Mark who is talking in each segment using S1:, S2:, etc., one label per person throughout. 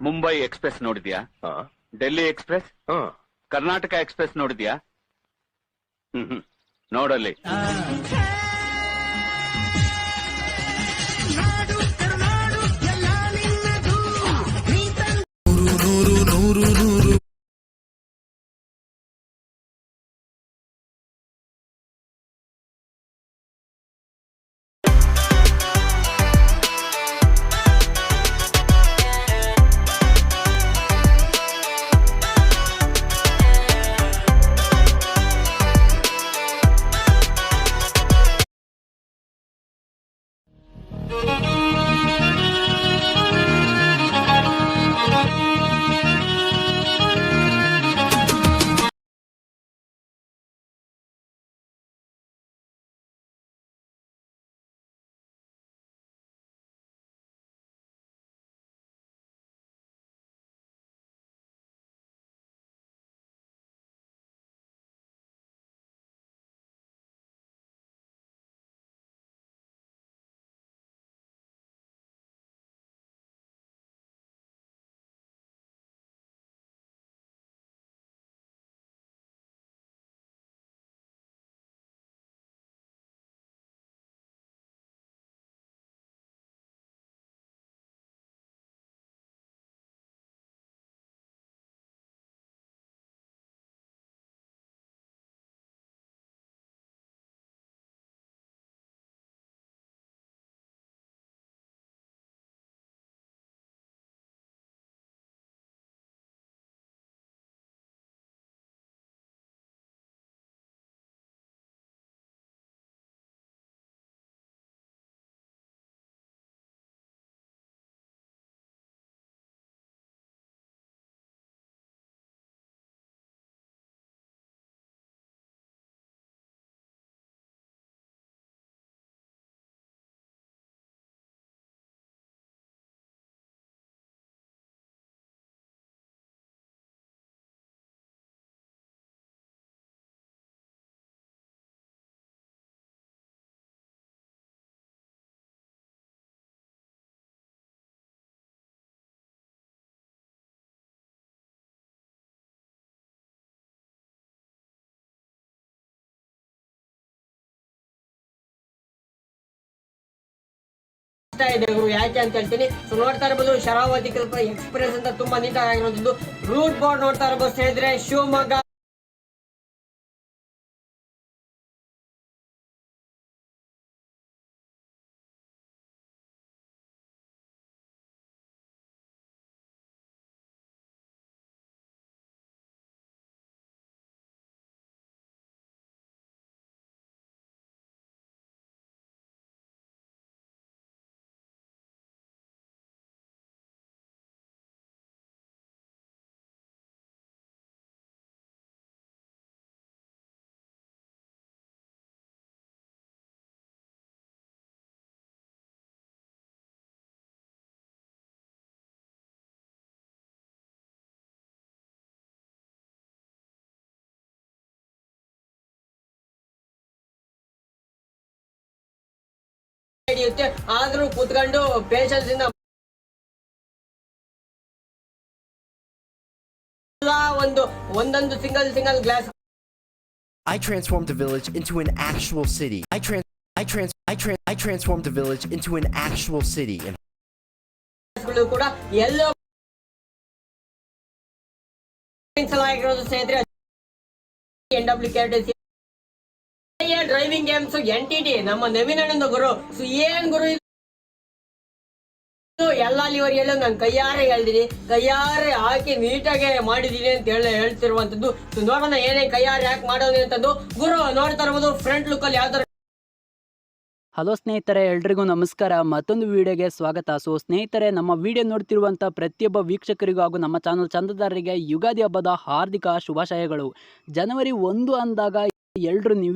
S1: Mumbai express ನೋಡಿದ್ಯಾ? Delhi express, Karnataka express ನೋಡಿದ್ಯಾ? ನೋಡಲ್ಲಿ.
S2: ಯಾಕೆ ಅಂತ ಹೇಳ್ತೀನಿ. ಸೊ ನೋಡ್ತಾ ಇರಬಹುದು ಶರಾವತಿ ಎಕ್ಸ್‌ಪ್ರೆಸ್ ಅಂತ ತುಂಬಾ ನೀಟಾಗಿರುವಂತದ್ದು ರೂಟ್ ಬೋರ್ಡ್ ನೋಡ್ತಾ ಇರಬಹುದು ಸ್ನೇಹಿತರೆ. ಶಿವಮೊಗ್ಗ ಹಿಡಿಯುತ್ತೆ, ಆದ್ರೂ ಕೂತ್ಕೊಂಡು ಪೇಷನ್ಸ್ ಇಂದ ಒಂದೊಂದು single glass.
S3: I transformed the village into an actual city. I transformed the village into an actual city.
S2: ಕೂಡ ಎಲ್ಲೋ ಸ್ನೇಹಿತರೆ ಡ್ರೈವಿಂಗ್ ಗೇಮ್ಸ್ NTT ನಮ್ಮ ನವೀನ್ ಅಣ್ಣಂದು ಗುರು. ಸೊ ಏನ್ ಗುರು ಎಲ್ಲ ಲಿವರ್ ಎಲ್ಲ ನಾನು ಕೈಯಾರೆ ಹೇಳ್ತೀನಿ, ಕೈಯಾರೆ ಹಾಕಿ ನೀಟಾಗಿ ಮಾಡಿದೀನಿ ಅಂತ ಹೇಳ್ತಿರುವಂತದ್ದು. ಸೊ ನೋಡೋಣ ಏನೇನ್ ಕೈಯಾರೆ ಹಾಕಿ ಮಾಡೋದು ಅಂತದ್ದು. ಗುರು ನೋಡ್ತಾ ಇರ್ಬೋದು ಫ್ರಂಟ್ ಲುಕ್ ಅಲ್ಲಿ ಯಾವ ತರ.
S4: ಹಲೋ ಸ್ನೇಹಿತರೆ, ಎಲ್ರಿಗೂ ನಮಸ್ಕಾರ. ಮತ್ತೊಂದು ವಿಡಿಯೋಗೆ ಸ್ವಾಗತ. ಸೊ ಸ್ನೇಹಿತರೆ, ನಮ್ಮ ವಿಡಿಯೋ ನೋಡ್ತಿರುವಂಥ ಪ್ರತಿಯೊಬ್ಬ ವೀಕ್ಷಕರಿಗೂ ಹಾಗೂ ನಮ್ಮ ಚಾನಲ್ ಚಂದದಾರರಿಗೆ ಯುಗಾದಿ ಹಬ್ಬದ ಹಾರ್ದಿಕ ಶುಭಾಶಯಗಳು. ಜನವರಿ 1 ಅಂದಾಗ ಎಲ್ರು ನ್ಯೂ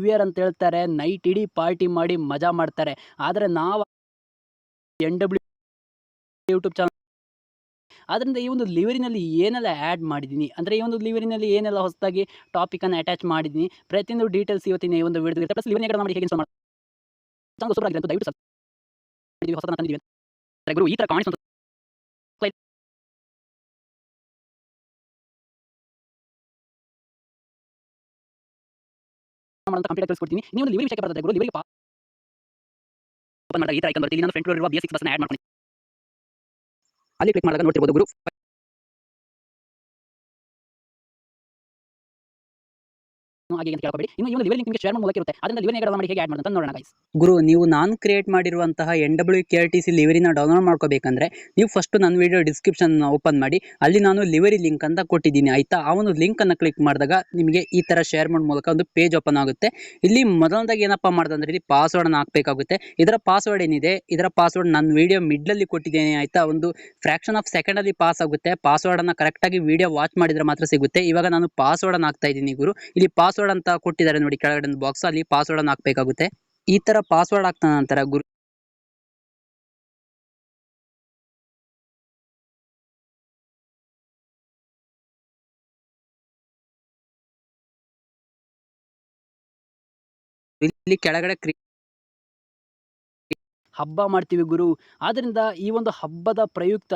S4: ಇಯರ್ ಅಂತ ಹೇಳ್ತಾರೆ. ನೈಟ್ ಇಡೀ ಪಾರ್ಟಿ ಮಾಡಿ ಮಜಾ ಮಾಡ್ತಾರೆ. ಆದರೆ ನಾವು NW ಯೂಟ್ಯೂಬ್ ಚಾನಲ್ ಆದ್ದರಿಂದ ಈ ಒಂದು ಲಿವರಿನಲ್ಲಿ ಏನೆಲ್ಲ ಆ್ಯಡ್ ಮಾಡಿದ್ದೀನಿ, ಅಂದರೆ ಈ ಒಂದು ಲಿವರಿನಲ್ಲಿ ಏನೆಲ್ಲ ಹೊಸದಾಗಿ ಟಾಪಿಕನ್ನು ಅಟ್ಯಾಚ್ ಮಾಡಿದ್ದೀನಿ, ಪ್ರತಿಯೊಂದು ಡೀಟೇಲ್ಸ್ ಇವತ್ತಿನ ಈ ಒಂದು ವಿಡಿಯೋ ಇರುತ್ತೆ. ಪ್ಲಸ್ ಲಿವರಿನ ಮಾಡಿ ಹೇಗೆ ಇನ್ಸ್ಟಾಲ್ ಮಾಡೋದು ಸೂಪರ್ ಆಗಿದೆ ಅಂತ ದಯವಿಟ್ಟು ಹೊಸ ತಂದಿದ್ದೀವಿ ಅಂತ ಗುರು ಈ ಥರ ಕಾಣಿಸ್ ಕಂಪ್ಯೂಟರ್ ಕಳಿಸ್ಕೊಡ್ತೀನಿ. ನೀವು ಒಂದು ಲಿವರಿ ವಿಷಯಕ್ಕೆ ಬರ್ತದೆ ಗುರು, ಲಿವರಿಗೆ ಓಪನ್ ಮಾಡಿದಾಗ ಈ ಥರ ಐಕನ್ ಬರುತ್ತೆ. ಇಲ್ಲಿ ನಾನು ಫ್ರಂಟ್ ಇರುವ BS6 ಬಸ್ನ ಆ್ಯಡ್ ಮಾಡ್ತೀನಿ. ಅಲ್ಲಿ ಕ್ಲಿಕ್ ಮಾಡಿದಾಗ ನೋಡ್ತಿರ್ಬೋದು ಗುರು, ಹಾಗೆ ಅಂತ ಕೇಳಬೇಡಿ. ಇನ್ನು ಈ ಒಂದು ಲಿವರ್ ಲಿಂಕ್ ನಿಮಗೆ ಶೇರ್ ಮಾಡೋ ಮೂಲಕ ಇರುತ್ತೆ. ಅದರಿಂದ ಲಿವರ್ ಹೇಗೆ ಮಾಡಿ ಹೇಗೆ ಆ್ಯಡ್ ಮಾಡೋದು ಅಂತ ನೋಡೋಣ ಗೈಸ್. ಗುರು, ನೀವು ನಾನು ಕ್ರಿಯೇಟ್ ಮಾಡಿರುವಂತಹ NWKRTC ಲಿವರಿನ ಡೌನ್ಲೋಡ್ ಮಾಡ್ಕೋಬೇಕಂದ್ರೆ ನೀವು ಫಸ್ಟ್ ನನ್ನ ವಿಡಿಯೋ ಡಿಸ್ಕ್ರಿಪ್ಷನ್ ಓಪನ್ ಮಾಡಿ, ಅಲ್ಲಿ ನಾನು ಲಿವರಿ ಲಿಂಕ್ ಅಂತ ಕೊಟ್ಟಿದ್ದೀನಿ ಆಯ್ತಾ. ಆ ಒಂದು ಲಿಂಕ್ ಅನ್ನು ಕ್ಲಿಕ್ ಮಾಡಿದಾಗ ನಿಮಗೆ ಈ ತರ ಶೇರ್ ಮಾಡೋ ಮೂಲಕ ಒಂದು ಪೇಜ್ ಓಪನ್ ಆಗುತ್ತೆ. ಇಲ್ಲಿ ಮೊದಲನೇದಾಗಿ ಏನಪ್ಪಾ ಮಾಡೋದಂದ್ರೆ ಇಲ್ಲಿ ಪಾಸ್ವರ್ಡ್ ಅನ್ನು ಹಾಕಬೇಕಾಗುತ್ತೆ. ಇದರ ಪಾಸ್ವರ್ಡ್ ಏನಿದೆ, ಇದರ ಪಾಸ್ವರ್ಡ್ ನನ್ನ ವಿಡಿಯೋ ಮಿಡ್ ಅಲ್ಲಿ ಕೊಟ್ಟಿದ್ದೇನೆ ಆಯ್ತಾ. ಒಂದು ಫ್ರಾಕ್ಷನ್ ಆಫ್ ಸೆಕೆಂಡ್ ಅಲ್ಲಿ ಪಾಸ್ ಆಗುತ್ತೆ. ಪಾಸ್ವರ್ಡ್ ಅನ್ನ ಕರೆಕ್ಟ್ ಆಗಿ ವಿಡಿಯೋ ವಾಚ್ ಮಾಡಿದ್ರೆ ಮಾತ್ರ ಸಿಗುತ್ತೆ. ಇವಾಗ ನಾನು ಪಾಸ್ವರ್ಡ್ ಅನ್ನು ಹಾಕ್ತಾ ಇದ್ದೀನಿ ಗುರು. ಇಲ್ಲಿ ಪಾಸ್ವರ್ಡ್ ಅಂತ ಕೊಟ್ಟಿದ್ದಾರೆ ನೋಡಿ ಕೆಳಗಡೆ ಒಂದು ಬಾಕ್ಸ್, ಅಲ್ಲಿ ಪಾಸ್ವರ್ಡ್ ಅನ್ನು ಹಾಕಬೇಕಾಗುತ್ತೆ. ಈ ತರ ಪಾಸ್ವರ್ಡ್ ಹಾಕ್ತ ನಂತರ ಗುರು ಇಲ್ಲಿ ಕೆಳಗಡೆ ಹಬ್ಬ ಮಾಡ್ತೀವಿ ಗುರು. ಆದ್ರಿಂದ ಈ ಒಂದು ಹಬ್ಬದ ಪ್ರಯುಕ್ತ